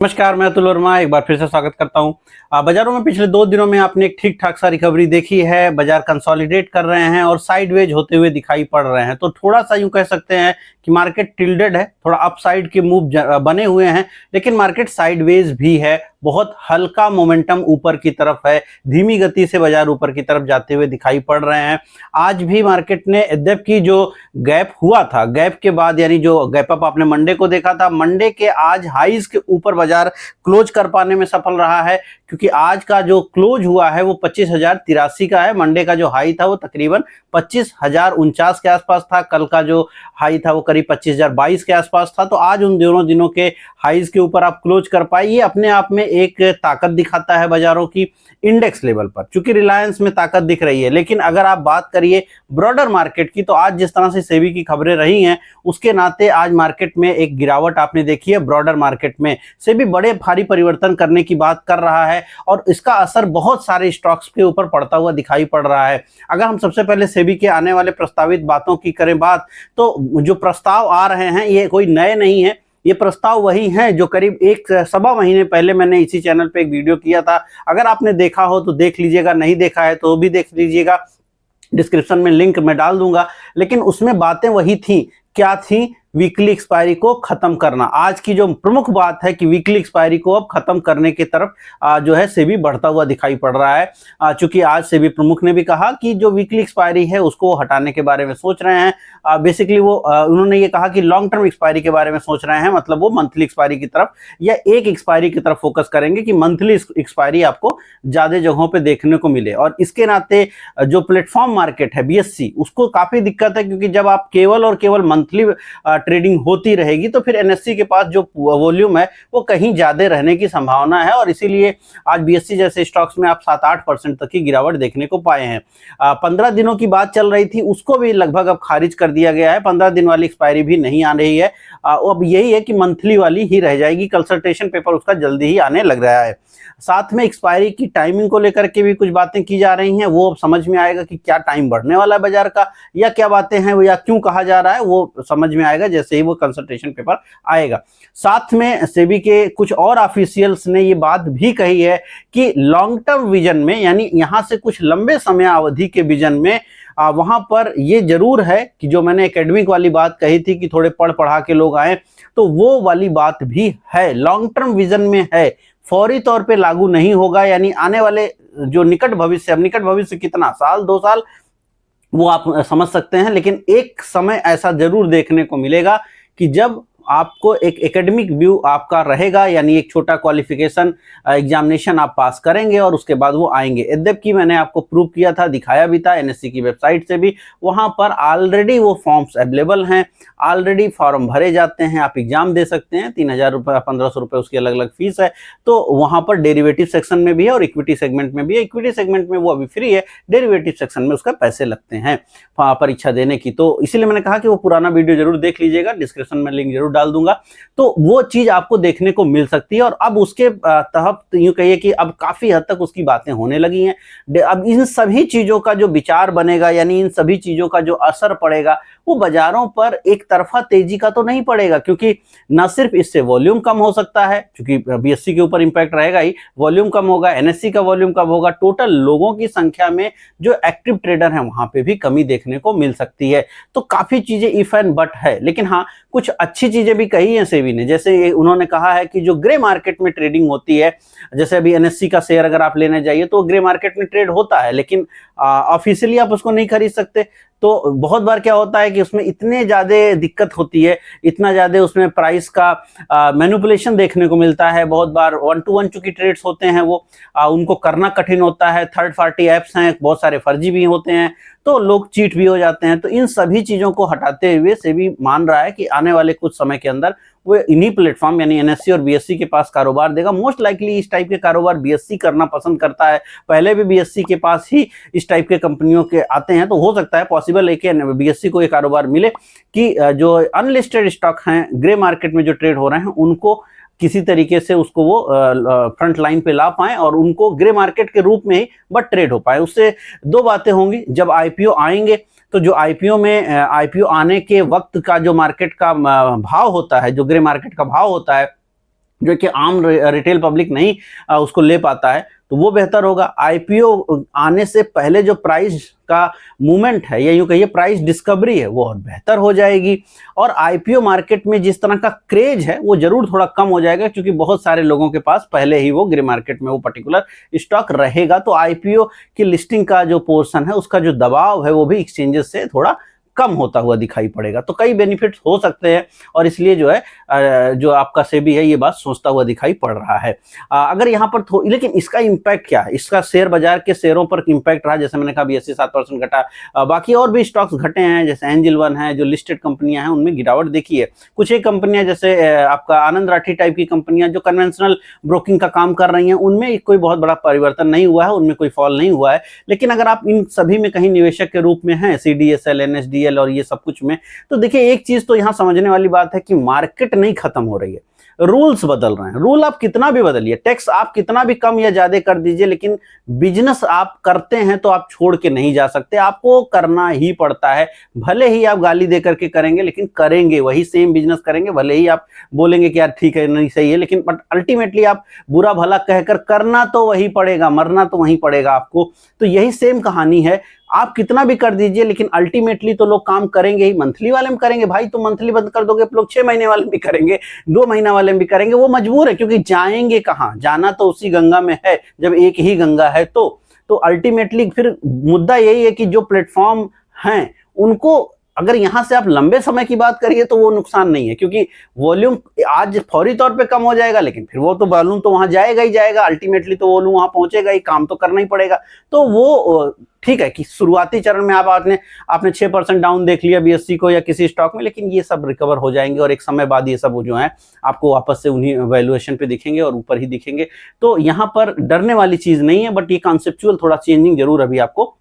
नमस्कार, मैं अतुल वर्मा एक बार फिर से स्वागत करता हूं। बाजारों में पिछले 2 दिनों में आपने एक ठीक ठाक सा रिकवरी देखी है। बाजार कंसोलिडेट कर रहे हैं और साइडवेज होते हुए दिखाई पड़ रहे हैं। तो थोड़ा सा यूं कह सकते हैं कि मार्केट टिल्डेड है, थोड़ा अपसाइड के मूव बने हुए हैं, लेकिन मार्केट साइडवेज भी है। बहुत हल्का मोमेंटम ऊपर की तरफ है, धीमी गति से बाजार ऊपर की तरफ जाते हुए दिखाई पड़ रहे हैं। आज भी मार्केट ने जबकि जो गैप हुआ था, गैप के बाद यानी जो गैप अप आपने मंडे को देखा था, मंडे के आज हाईज के ऊपर बाजार क्लोज कर पाने में सफल रहा है, क्योंकि आज का जो क्लोज हुआ है वो 25,083 का है। मंडे का जो हाई था वो तकरीबन 25,049 के आसपास था। कल का जो हाई था वो करीब 25,022 के आसपास था। तो आज उन दोनों दिनों के हाईज के ऊपर आप क्लोज कर पाए, ये अपने आप में एक ताकत दिखाता है बाजारों की इंडेक्स लेवल पर। चूंकि रिलायंस में ताकत दिख रही है, लेकिन अगर आप बात करिए ब्रॉडर मार्केट की, तो आज जिस तरह से सेबी की खबरें रही हैं उसके नाते आज मार्केट में एक गिरावट आपने देखी है। ब्रॉडर मार्केट में सेबी बड़े भारी परिवर्तन करने की बात कर रहा है और इसका असर बहुत सारे स्टॉक्स के ऊपर पड़ता हुआ दिखाई पड़ रहा है। अगर हम सबसे पहले सेबी के आने वाले प्रस्तावित बातों की करें बात, तो जो प्रस्ताव आ रहे हैं ये कोई नए नहीं है। ये प्रस्ताव वही हैं जो करीब एक सवा महीने पहले मैंने इसी चैनल पे एक वीडियो किया था। अगर आपने देखा हो तो देख लीजिएगा, नहीं देखा है तो भी देख लीजिएगा, डिस्क्रिप्शन में लिंक मैं डाल दूंगा। लेकिन उसमें बातें वही थी। क्या थी? वीकली एक्सपायरी को खत्म करना। आज की जो प्रमुख बात है कि वीकली एक्सपायरी को अब खत्म करने की तरफ जो है सेबी बढ़ता हुआ दिखाई पड़ रहा है। चूंकि आज सेबी प्रमुख ने भी कहा कि जो वीकली एक्सपायरी है उसको हटाने के बारे में सोच रहे हैं। बेसिकली वो उन्होंने ये कहा कि लॉन्ग टर्म एक्सपायरी के बारे में सोच रहे हैं, मतलब वो मंथली एक्सपायरी की तरफ या एक एक्सपायरी की तरफ फोकस करेंगे कि मंथली एक्सपायरी आपको ज्यादा जगहों पे देखने को मिले। और इसके नाते जो प्लेटफॉर्म मार्केट है बीएससी, उसको काफी दिक्कत है, क्योंकि जब आप केवल और केवल मंथली ट्रेडिंग होती रहेगी तो फिर एनएससी के पास जो वॉल्यूम है वो कहीं ज्यादा रहने की संभावना है। और इसीलिए आज बीएससी जैसे स्टॉक्स में आप 7-8% तक की गिरावट देखने को पाए हैं। 15 दिनों की बात चल रही थी, उसको भी लगभग अब खारिज कर दिया गया है। 15 दिन वाली एक्सपायरी भी नहीं आ रही है। अब यही है कि मंथली वाली ही रह जाएगी। कंसल्टेशन पेपर उसका जल्दी ही आने लग रहा है। साथ में एक्सपायरी की टाइमिंग को लेकर के भी कुछ बातें की जा रही हैं। वो अब समझ में आएगा कि क्या टाइम बढ़ने वाला है बाजार का, या क्या बातें हैं वो, या क्यों कहा जा रहा है, वो समझ में आएगा जैसे ही वो कंसल्टेशन पेपर आएगा। साथ में सेबी के कुछ और ऑफिशियल्स ने ये बात भी कही है कि लॉन्ग टर्म विजन में, यानी यहां से कुछ लंबे समय अवधि के विजन में, वहां पर ये जरूर है कि जो मैंने एकेडमिक वाली बात कही थी कि थोड़े पढ़ पढ़ा के लोग आए, तो वो वाली बात भी है, लॉन्ग टर्म विजन में है, फौरी तौर पे लागू नहीं होगा। यानी आने वाले जो निकट भविष्य, अब निकट भविष्य कितना, साल 2 साल, वो आप समझ सकते हैं, लेकिन एक समय ऐसा जरूर देखने को मिलेगा कि जब आपको एक एकेडमिक व्यू आपका रहेगा, यानी एक छोटा क्वालिफिकेशन एग्जामिनेशन आप पास करेंगे और उसके बाद वो आएंगे। यद्यपि मैंने आपको प्रूव किया था, दिखाया भी था एनएससी की वेबसाइट से भी, वहां पर ऑलरेडी वो फॉर्म्स अवेलेबल हैं, ऑलरेडी फॉर्म भरे जाते हैं, आप एग्जाम दे सकते हैं। 3,000 रुपये 1,500 रुपये उसकी अलग अलग फीस है। तो वहां पर डेरिवेटिव सेक्शन में भी है और इक्विटी सेगमेंट में भी है। इक्विटी सेगमेंट में वो अभी फ्री है, डेरिवेटिव सेक्शन में उसका पैसे लगते हैं परीक्षा देने की। तो इसीलिए मैंने कहा कि वो पुराना वीडियो जरूर देख लीजिएगा, डिस्क्रिप्शन में लिंक जरूर डाल दूंगा। तो वो चीज आपको देखने को मिल सकती है। और अब उसके तहत यूं कहिए कि अब काफी हद तक उसकी बातें होने लगी हैं। अब इन सभी चीजों का जो विचार बनेगा, यानी इन सभी चीजों का जो असर पड़ेगा, वो बाजारों पर एक तरफा तेजी का तो नहीं पड़ेगा, क्योंकि न सिर्फ इससे वॉल्यूम कम हो सकता है, क्योंकि बीएससी के ऊपर इंपैक्ट रहेगा ही, वॉल्यूम कम होगा, एनएससी का वॉल्यूम कम होगा, टोटल लोगों की संख्या में जो एक्टिव ट्रेडर हैं वहां पे भी कमी देखने को मिल सकती है। तो काफी चीजें इफ एंड बट है, लेकिन हाँ कुछ अच्छी चीजें भी कही है सेबी ने। जैसे उन्होंने कहा है कि जो ग्रे मार्केट में ट्रेडिंग होती है, जैसे अभी एनएससी का शेयर अगर आप लेने जाइए तो ग्रे मार्केट में ट्रेड होता है, लेकिन ऑफिशियली आप उसको नहीं खरीद सकते। तो बहुत बार क्या होता है कि उसमें इतने ज्यादा दिक्कत होती है, इतना ज्यादा उसमें प्राइस का मैनिपुलेशन देखने को मिलता है। बहुत बार 1-to-1 चूंकि ट्रेड्स होते हैं वो उनको करना कठिन होता है। थर्ड पार्टी एप्स हैं, बहुत सारे फर्जी भी होते हैं, तो लोग चीट भी हो जाते हैं। तो इन सभी चीजों को हटाते हुए सेबी मान रहा है कि आने वाले कुछ समय के अंदर वो इन्हीं प्लेटफॉर्म यानी एनएससी और बीएससी के पास कारोबार देगा। मोस्ट लाइकली इस टाइप के कारोबार बीएससी करना पसंद करता है। पहले भी बीएससी के पास ही इस टाइप के कंपनियों के आते हैं, तो हो सकता है पॉसिबल है कि बीएससी को ये कारोबार मिले कि जो अनलिस्टेड स्टॉक हैं, ग्रे मार्केट में जो ट्रेड हो रहे हैं, उनको किसी तरीके से उसको वो फ्रंट लाइन पे ला पाएं और उनको ग्रे मार्केट के रूप में ही बट ट्रेड हो पाए। उससे दो बातें होंगी, जब आईपीओ आएंगे तो जो आईपीओ में आईपीओ आने के वक्त का जो मार्केट का भाव होता है, जो ग्रे मार्केट का भाव होता है, जो कि आम रिटेल पब्लिक नहीं उसको ले पाता है, तो वो बेहतर होगा। आईपीओ आने से पहले जो प्राइस का मूवमेंट है या यूं कहिए प्राइस डिस्कवरी है वो और बेहतर हो जाएगी, और आईपीओ मार्केट में जिस तरह का क्रेज है वो जरूर थोड़ा कम हो जाएगा, क्योंकि बहुत सारे लोगों के पास पहले ही वो ग्रे मार्केट में वो पर्टिकुलर स्टॉक रहेगा। तो आईपीओ की लिस्टिंग का जो पोर्शन है उसका जो दबाव है वो भी एक्सचेंजेस से थोड़ा कम होता हुआ दिखाई पड़ेगा। तो कई बेनिफिट्स हो सकते हैं, और इसलिए जो है जो आपका सेबी है ये बात सोचता हुआ दिखाई पड़ रहा है। अगर यहाँ पर लेकिन इसका इम्पैक्ट क्या है, इसका शेयर बाजार के शेयरों पर इम्पैक्ट रहा, जैसे मैंने कहा BSE 7% घटा। बाकी और भी स्टॉक्स घटे हैं, जैसे एंजल वन है, जो लिस्टेड कंपनियां हैं उनमें गिरावट देखी है। कुछ एक कंपनियां जैसे आपका आनंद राठी टाइप की कंपनियां जो कन्वेंशनल ब्रोकिंग का काम कर रही हैं उनमें कोई बहुत बड़ा परिवर्तन नहीं हुआ है, उनमें कोई फॉल नहीं हुआ है। लेकिन अगर आप इन सभी में कहीं निवेशक के रूप में हैं, CDSL, NSDL और ये सब कुछ में, तो देखिए एक चीज तो यहां समझने वाली बात है कि मार्केट नहीं खत्म हो रही है, रूल्स बदल रहे हैं। रूल आप कितना भी बदलिए, टैक्स आप कितना भी कम या ज्यादा कर दीजिए, लेकिन बिजनेस आप करते हैं तो आप छोड़ के नहीं जा सकते, आपको करना ही पड़ता है। भले ही आप गाली दे करके करेंगे, लेकिन करेंगे, वही सेम बिजनेस करेंगे। भले ही आप बोलेंगे कि यार ठीक है नहीं सही है, लेकिन बट अल्टीमेटली आप बुरा भला कहकर करना तो वही पड़ेगा, मरना तो वही पड़ेगा आपको। तो यही सेम कहानी है, आप कितना भी कर दीजिए लेकिन अल्टीमेटली तो लोग काम करेंगे ही। मंथली वाले में करेंगे भाई, तो मंथली बंद कर दोगे, लोग 6 महीने वाले भी करेंगे, 2 महीना वाले भी करेंगे, वो मजबूर है, क्योंकि जाएंगे कहाँ, जाना तो उसी गंगा में है जब एक ही गंगा है। तो अल्टीमेटली फिर मुद्दा यही है कि जो प्लेटफॉर्म हैं उनको अगर यहां से आप लंबे समय की बात करिए तो वो नुकसान नहीं है, क्योंकि वॉल्यूम आज फौरी तौर पे कम हो जाएगा, लेकिन फिर वो तो वॉल्यूम तो वहां जाएगा ही जाएगा, अल्टीमेटली तो वॉल्यूम वहां पहुंचेगा ही, काम तो करना ही पड़ेगा। तो वो ठीक है कि शुरुआती चरण में आपने 6% डाउन देख लिया BSE को या किसी स्टॉक में, लेकिन ये सब रिकवर हो जाएंगे और एक समय बाद ये सब जो है आपको वापस से उन्हीं वैल्यूएशन पे दिखेंगे और ऊपर ही दिखेंगे। तो यहाँ पर डरने वाली चीज नहीं है, बट ये कॉन्सेप्चुअल थोड़ा चेंजिंग जरूर अभी आपको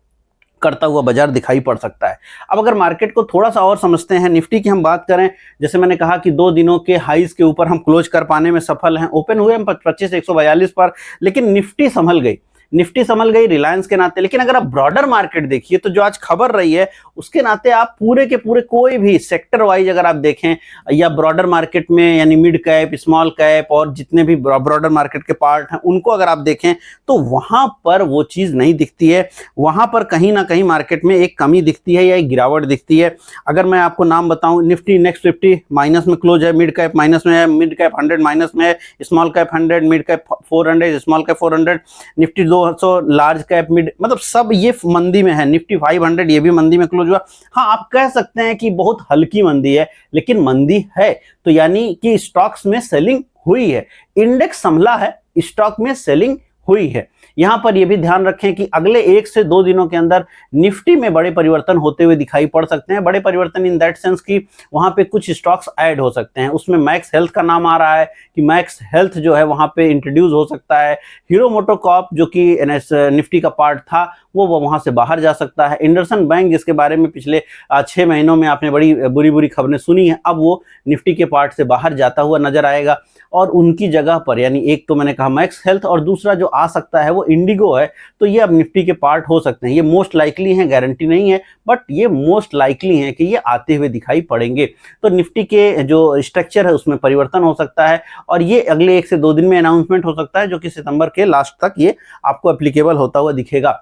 करता हुआ बाजार दिखाई पड़ सकता है। अब अगर मार्केट को थोड़ा सा और समझते हैं, निफ्टी की हम बात करें, जैसे मैंने कहा कि 2 दिनों के हाईज के ऊपर हम क्लोज कर पाने में सफल हैं। ओपन हुए हम 25,142 पर, लेकिन निफ्टी संभल गई रिलायंस के नाते। लेकिन अगर आप ब्रॉडर मार्केट देखिए तो जो आज खबर रही है उसके नाते आप पूरे के पूरे कोई भी सेक्टर वाइज अगर आप देखें या ब्रॉडर मार्केट में यानी मिड कैप, स्मॉल कैप और जितने भी ब्रॉडर मार्केट के पार्ट हैं उनको अगर आप देखें तो वहां पर वो चीज नहीं दिखती है। वहां पर कहीं ना कहीं मार्केट में एक कमी दिखती है या एक गिरावट दिखती है। अगर मैं आपको नाम बताऊं, निफ्टी नेक्स्ट 50 माइनस में क्लोज है, मिड कैप माइनस में है, मिड कैप 100 माइनस में है, small cap 100, mid cap 400, small cap 400, Nifty 200 large cap mid, मतलब सब ये मंदी में है। निफ्टी 500 ये भी मंदी में क्लोज हुआ। हाँ, आप कह सकते हैं कि बहुत हल्की मंदी है, लेकिन मंदी है, तो यानी कि स्टॉक्स में सेलिंग हुई है, इंडेक्स संभला है, स्टॉक में सेलिंग हुई है। यहां पर यह भी ध्यान रखें कि अगले 1 से 2 दिनों के अंदर निफ्टी में बड़े परिवर्तन होते हुए दिखाई पड़ सकते हैं। बड़े परिवर्तन इन दैट सेंस कि वहां पे कुछ स्टॉक्स ऐड हो सकते हैं। उसमें मैक्स हेल्थ का नाम आ रहा है कि मैक्स हेल्थ जो है वहां पे इंट्रोड्यूस हो सकता है। हीरो मोटोकॉर्प जो कि निफ्टी का पार्ट था वो वहां से बाहर जा सकता है। इंडसइंड बैंक जिसके बारे में पिछले 6 महीनों में आपने बड़ी बुरी खबरें सुनी है, अब वो निफ्टी के पार्ट से बाहर जाता हुआ नजर आएगा और उनकी जगह पर यानी एक तो मैंने कहा मैक्स हेल्थ और दूसरा जो आ सकता है वो इंडिगो है। तो ये अब निफ्टी के पार्ट हो सकते हैं। ये मोस्ट लाइकली हैं, गारंटी नहीं है, बट ये मोस्ट लाइकली हैं कि ये आते हुए दिखाई पड़ेंगे। तो निफ्टी के जो स्ट्रक्चर है उसमें परिवर्तन हो सकता है और ये अगले 1 से 2 दिन में अनाउंसमेंट हो सकता है, जो कि सितंबर के लास्ट तक ये आपको एप्लीकेबल होता हुआ दिखेगा।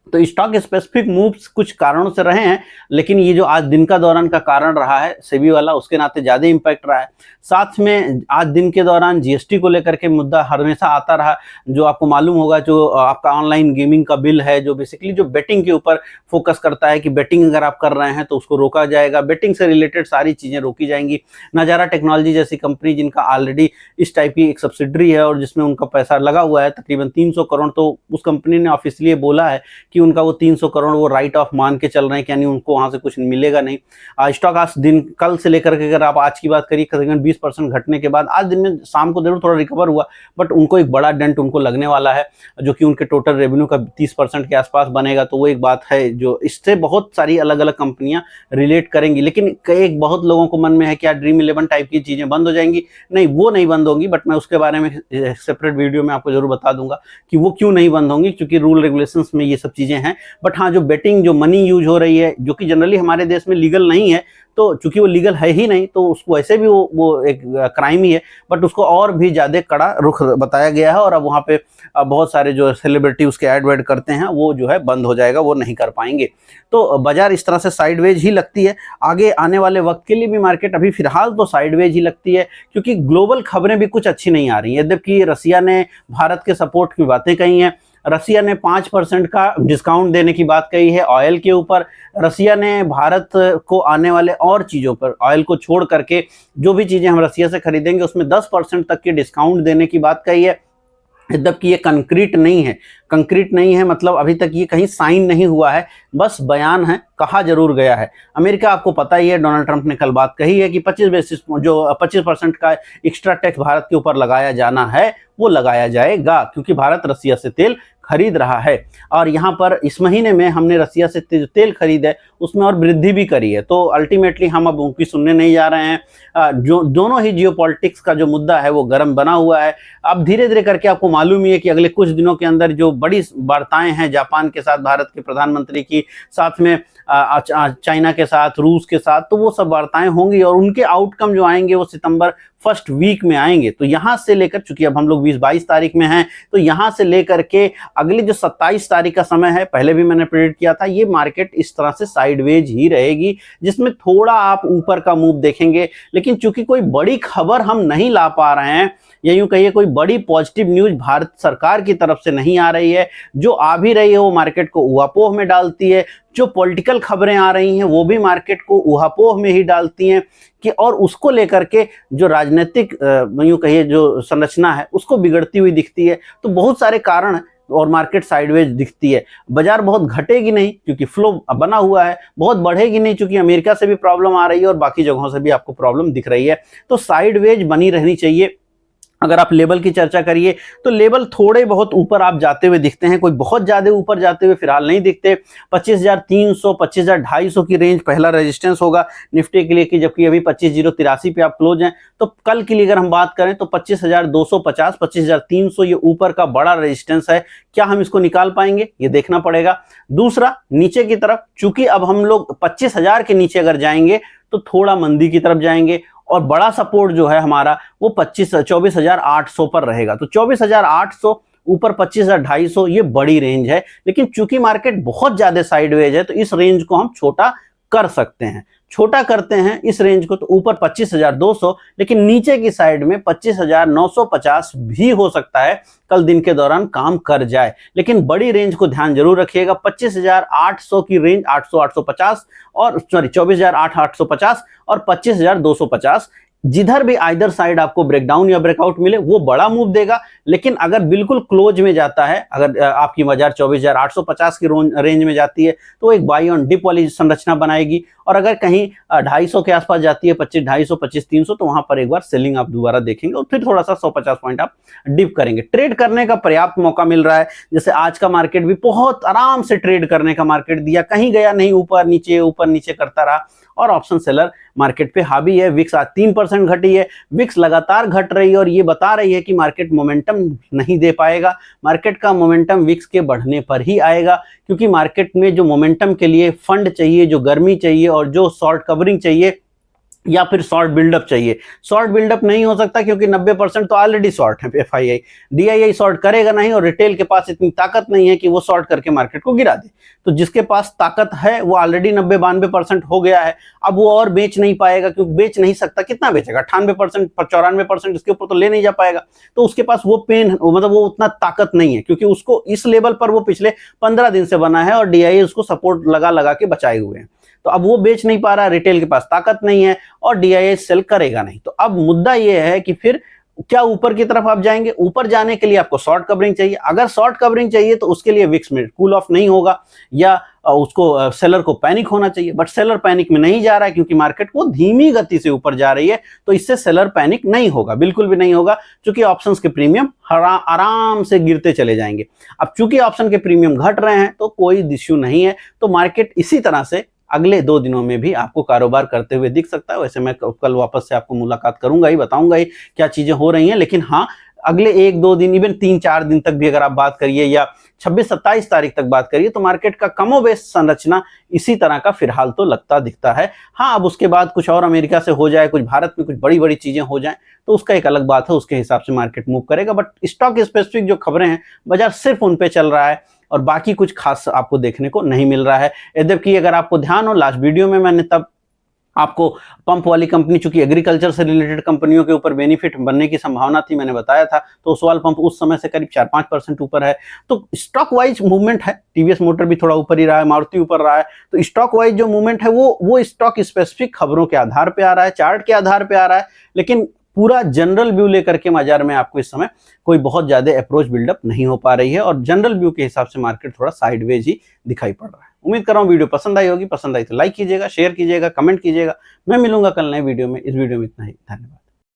तो स्टॉक स्पेसिफिक मूव्स कुछ कारणों से रहे हैं, लेकिन ये जो आज दिन का दौरान का कारण रहा है सेबी वाला, उसके नाते ज्यादा इंपैक्ट रहा है। साथ में आज दिन के दौरान जीएसटी को लेकर के मुद्दा हमेशा आता रहा। जो आपको मालूम होगा, जो आपका ऑनलाइन गेमिंग का बिल है, जो बेसिकली जो बेटिंग के ऊपर फोकस करता है कि बेटिंग अगर आप कर रहे हैं तो उसको रोका जाएगा, बेटिंग से रिलेटेड सारी चीजें रोकी जाएंगी। नजारा टेक्नोलॉजी जैसी कंपनी जिनका ऑलरेडी इस टाइप की एक सब्सिडरी है और जिसमें उनका पैसा लगा हुआ है तकरीबन 300 करोड़, तो उस कंपनी ने ऑफिशियली बोला है कि उनका वो 300 करोड़ वो राइट ऑफ मान के चल रहे हैं कि यानी उनको वहां से कुछ मिलेगा नहीं। स्टॉक आज दिन कल से लेकर के अगर आप आज की बात करिए तकरीबन 20% घटने के बाद आज दिन में शाम को जरूर थोड़ा रिकवर हुआ, बट उनको एक बड़ा डेंट उनको लगने वाला है जो कि उनके टोटल रेवेन्यू का 30% के आसपास बनेगा। तो वो एक बात है जो इससे बहुत सारी अलग अलग कंपनियां रिलेट करेंगी। लेकिन एक बहुत लोगों को मन में है कि यार ड्रीम 11 टाइप की चीजें बंद हो जाएंगी। नहीं, वो नहीं बंद होंगी, बट मैं उसके बारे में सेपरेट वीडियो में आपको जरूर बता दूंगा कि वो क्यों नहीं बंद होंगी, क्योंकि रूल रेगुलेशंस में ये सब चीजें चीजें हैं। बट हाँ, जो बेटिंग, जो मनी यूज हो रही है, जो कि जनरली हमारे देश में लीगल नहीं है, तो चूंकि वो लीगल है ही नहीं, तो उसको वैसे भी वो एक क्राइम ही है, बट उसको और भी ज्यादा कड़ा रुख बताया गया है। और अब वहाँ पे बहुत सारे जो सेलिब्रिटी उसके ऐड वैड करते हैं, वो जो है बंद हो जाएगा, वो नहीं कर पाएंगे। तो बाजार इस तरह से साइडवेज ही लगती है। आगे आने वाले वक्त के लिए भी मार्केट अभी फिलहाल तो साइडवेज ही लगती है, क्योंकि ग्लोबल खबरें भी कुछ अच्छी नहीं आ रही हैं। यद्यपि रसिया ने भारत के सपोर्ट की बातें कही हैं, रसिया ने 5% का डिस्काउंट देने की बात कही है ऑयल के ऊपर। रसिया ने भारत को आने वाले और चीज़ों पर, ऑयल को छोड़ करके जो भी चीज़ें हम रसिया से खरीदेंगे उसमें 10% तक की डिस्काउंट देने की बात कही है। यद्यपि ये कंक्रीट नहीं है, मतलब अभी तक ये कहीं साइन नहीं हुआ है, बस बयान है, कहा जरूर गया है। अमेरिका, आपको पता ही है, डोनाल्ड ट्रंप ने कल बात कही है कि 25% का एक्स्ट्रा टैक्स भारत के ऊपर लगाया जाना है, वो लगाया जाएगा, क्योंकि भारत रसिया से तेल खरीद रहा है। और यहाँ पर इस महीने में हमने रसिया से जो तेल खरीद है उसमें और वृद्धि भी करी है। तो अल्टीमेटली हम अब उनकी सुनने नहीं जा रहे हैं। जो दोनों ही जियोपॉलिटिक्स का जो मुद्दा है वो गर्म बना हुआ है। अब धीरे धीरे करके आपको मालूम ही है कि अगले कुछ दिनों के अंदर जो बड़ी वार्ताएं हैं जापान के साथ भारत के प्रधानमंत्री की, साथ में चाइना के साथ, रूस के साथ, तो वो सब वार्ताएं होंगी और उनके आउटकम जो आएंगे वो सितंबर फर्स्ट वीक में आएंगे। तो यहाँ से लेकर, चूंकि अब हम लोग 20-22 तारीख में हैं, तो यहाँ से लेकर के अगली जो 27 तारीख का समय है, पहले भी मैंने प्रेडिक्ट किया था, ये मार्केट इस तरह से साइडवेज ही रहेगी, जिसमें थोड़ा आप ऊपर का मूव देखेंगे। लेकिन चूंकि कोई बड़ी खबर हम नहीं ला पा रहे हैं, या यूं कहिए कोई बड़ी पॉजिटिव न्यूज भारत सरकार की तरफ से नहीं आ रही है, जो आ भी रही है वो मार्केट को ऊहापोह में डालती है। जो पॉलिटिकल खबरें आ रही हैं वो भी मार्केट को ऊहापोह में ही डालती हैं कि, और उसको लेकर के जो राजनीतिक यूं कहिए जो संरचना है उसको बिगड़ती हुई दिखती है। तो बहुत सारे कारण और मार्केट साइडवेज दिखती है। बाजार बहुत घटेगी नहीं क्योंकि फ्लो बना हुआ है, बहुत बढ़ेगी नहीं क्योंकि अमेरिका से भी प्रॉब्लम आ रही है और बाकी जगहों से भी आपको प्रॉब्लम दिख रही है। तो साइडवेज बनी रहनी चाहिए। अगर आप लेवल की चर्चा करिए तो लेवल थोड़े बहुत ऊपर आप जाते हुए दिखते हैं, कोई बहुत ज्यादा ऊपर जाते हुए फिलहाल नहीं दिखते। 25,300 25,250 की रेंज पहला रेजिस्टेंस होगा निफ्टी के लिए, कि जबकि अभी 25,083 पे आप क्लोज हैं। तो कल के लिए अगर हम बात करें तो 25,250 25,300 ये ऊपर का बड़ा रेजिस्टेंस है। क्या हम इसको निकाल पाएंगे, ये देखना पड़ेगा। दूसरा, नीचे की तरफ, चूंकि अब हम लोग 25,000 के नीचे अगर जाएंगे तो थोड़ा मंदी की तरफ जाएंगे, और बड़ा सपोर्ट जो है हमारा वो 24,800 पर रहेगा। तो 24,800 ऊपर 25,250 ये बड़ी रेंज है। लेकिन चूंकि मार्केट बहुत ज्यादा साइडवेज है तो इस रेंज को हम छोटा कर सकते हैं, छोटा करते हैं इस रेंज को, तो ऊपर 25,200, लेकिन नीचे की साइड में 25,950 भी हो सकता है कल दिन के दौरान काम कर जाए। लेकिन बड़ी रेंज को ध्यान जरूर रखिएगा, 25,800 की रेंज, 800 850 और 24,850 और 25,250, जिधर भी आइदर साइड आपको ब्रेकडाउन या ब्रेकआउट मिले वो बड़ा मूव देगा। लेकिन अगर बिल्कुल क्लोज में जाता है, अगर आपकी बाजार 24,850 की रेंज में जाती है तो एक बाई ऑन डिप वाली संरचना बनाएगी, और अगर कहीं 250 के आसपास जाती है, 25,250 25,300, तो वहां पर एक बार सेलिंग आप दोबारा देखेंगे और फिर थोड़ा सा 150 पॉइंट आप डिप करेंगे। ट्रेड करने का पर्याप्त मौका मिल रहा है। जैसे आज का मार्केट भी बहुत आराम से ट्रेड करने का मार्केट दिया, कहीं गया नहीं, ऊपर नीचे करता रहा, और ऑप्शन सेलर मार्केट पे हावी है। विक्स आज 3% घटी है। विक्स लगातार घट रही है और ये बता रही है कि मार्केट मोमेंटम नहीं दे पाएगा। मार्केट का मोमेंटम विक्स के बढ़ने पर ही आएगा, क्योंकि मार्केट में जो मोमेंटम के लिए फंड चाहिए, जो गर्मी चाहिए और जो शॉर्ट कवरिंग चाहिए या फिर शॉर्ट बिल्डअप चाहिए। शॉर्ट बिल्डअप नहीं हो सकता क्योंकि 90% तो ऑलरेडी शॉर्ट है। एफआईआई डीआईआई शॉर्ट करेगा नहीं, और रिटेल के पास इतनी ताकत नहीं है कि वो शॉर्ट करके मार्केट को गिरा दे। तो जिसके पास ताकत है वो ऑलरेडी 90-92% हो गया है, अब वो और बेच नहीं पाएगा, क्योंकि बेच नहीं सकता। कितना बेचेगा, 98% 94%, इसके ऊपर तो ले नहीं जा पाएगा। तो उसके पास वो पेन, मतलब वो उतना ताकत नहीं है, क्योंकि उसको इस लेवल पर वो पिछले 15 दिन से बना है और डीआईआई उसको सपोर्ट लगा के बचाए हुए हैं। तो अब वो बेच नहीं पा रहा, रिटेल के पास ताकत नहीं है और डीआईआई सेल करेगा नहीं। तो अब मुद्दा ये है कि फिर क्या ऊपर की तरफ आप जाएंगे। ऊपर जाने के लिए आपको शॉर्ट कवरिंग चाहिए। अगर शॉर्ट कवरिंग चाहिए तो उसके लिए विक्स में कूल ऑफ नहीं होगा, या उसको सेलर को पैनिक होना चाहिए। बट सेलर पैनिक में नहीं जा रहा है, क्योंकि मार्केट को धीमी गति से ऊपर जा रही है, तो इससे सेलर पैनिक नहीं होगा, बिल्कुल भी नहीं होगा, क्योंकि ऑप्शंस के प्रीमियम आराम से गिरते चले जाएंगे। अब चूंकि ऑप्शन के प्रीमियम घट रहे हैं तो कोई इश्यू नहीं है। तो मार्केट इसी तरह से अगले 2 दिनों में भी आपको कारोबार करते हुए दिख सकता है। वैसे मैं कल वापस से आपको मुलाकात करूंगा ही, बताऊंगा ही क्या चीजें हो रही हैं। लेकिन हाँ, अगले 1-2 दिन, इवन 3-4 दिन तक भी अगर आप बात करिए या 26-27 तारीख तक बात करिए, तो मार्केट का कमोबेश संरचना इसी तरह का फिलहाल तो लगता दिखता है। हाँ, अब उसके बाद कुछ और अमेरिका से हो जाए, कुछ भारत में कुछ बड़ी-बड़ी चीजें हो जाएं, तो उसका एक अलग बात है, उसके हिसाब से मार्केट मूव करेगा। बट स्टॉक स्पेसिफिक जो खबरें हैं, बाजार सिर्फ उन पे चल रहा है और बाकी कुछ खास आपको देखने को नहीं मिल रहा है। यद्यपि अगर आपको ध्यान हो, लास्ट वीडियो में मैंने तब आपको पंप वाली कंपनी, चूंकि एग्रीकल्चर से रिलेटेड कंपनियों के ऊपर बेनिफिट बनने की संभावना थी, मैंने बताया था, तो ओसवाल पंप उस समय से करीब 4-5% ऊपर है। तो स्टॉक वाइज मूवमेंट है, टीवीएस मोटर भी थोड़ा ऊपर ही रहा है, मारुति ऊपर रहा है। तो स्टॉक वाइज जो मूवमेंट है वो स्टॉक स्पेसिफिक खबरों के आधार पे आ रहा है, चार्ट के आधार पे आ रहा है, लेकिन पूरा जनरल व्यू लेकर के बाजार में आपको इस समय कोई बहुत ज्यादा अप्रोच बिल्डअप नहीं हो पा रही है और जनरल व्यू के हिसाब से मार्केट थोड़ा साइडवेज ही दिखाई पड़ रहा है। उम्मीद कर रहा हूं वीडियो पसंद आई होगी। पसंद आई तो लाइक कीजिएगा, शेयर कीजिएगा, कमेंट कीजिएगा। मैं मिलूंगा कल नए वीडियो में। इस वीडियो में इतना ही, धन्यवाद।